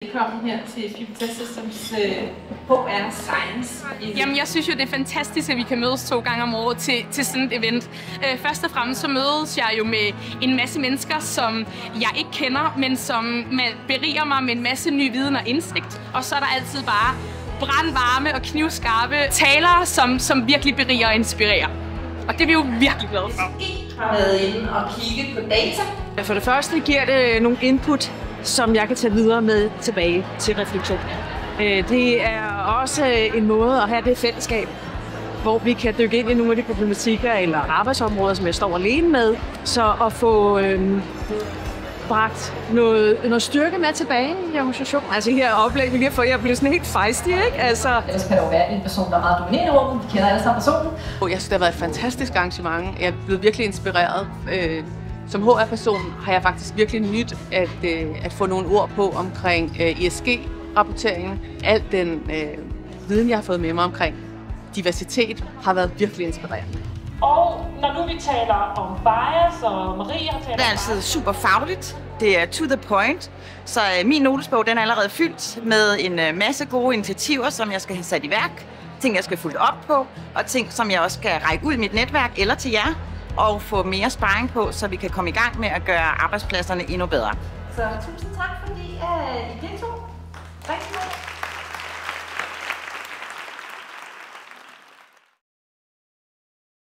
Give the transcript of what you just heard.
Velkommen her til Future Systems HR Science. Jamen, jeg synes jo, det er fantastisk, at vi kan mødes 2 gange om året til sådan et event. Først og fremmest så mødes jeg jo med en masse mennesker, som jeg ikke kender, men som beriger mig med en masse ny viden og indsigt. Og så er der altid bare brandvarme og knivskarpe talere, som virkelig beriger og inspirerer. Og det er vi jo virkelig glade for. I har været inde og kigge på data. For det første giver det nogle input, som jeg kan tage videre med tilbage til refleksion. Det er også en måde at have det fællesskab, hvor vi kan dykke ind i nogle af de problematikker eller arbejdsområder, som jeg står alene med, så at få bragt noget styrke med tilbage i organisationen. Altså her oplæg vi lige har fået, jeg bliver sådan helt fejstig, ikke? Altså. Ellers kan der jo være en person, der er meget dominerende i rummet. Vi kender alle sammen personen. Jeg synes, det har været et fantastisk arrangement. Jeg er blevet virkelig inspireret. Som HR-person har jeg faktisk virkelig nyt at få nogle ord på omkring ESG-rapporteringen. Al den viden, jeg har fået med mig omkring diversitet, har været virkelig inspirerende. Og når nu vi taler om bias, og Marie har talt om det er altid super fagligt. Det er to the point. Så min notesbog den er allerede fyldt med en masse gode initiativer, som jeg skal have sat i værk. Ting, jeg skal følge op på, og ting, som jeg også skal række ud i mit netværk eller til jer, og få mere sparring på, så vi kan komme i gang med at gøre arbejdspladserne endnu bedre. Så tusind tak, fordi I deltog. Rigtig godt.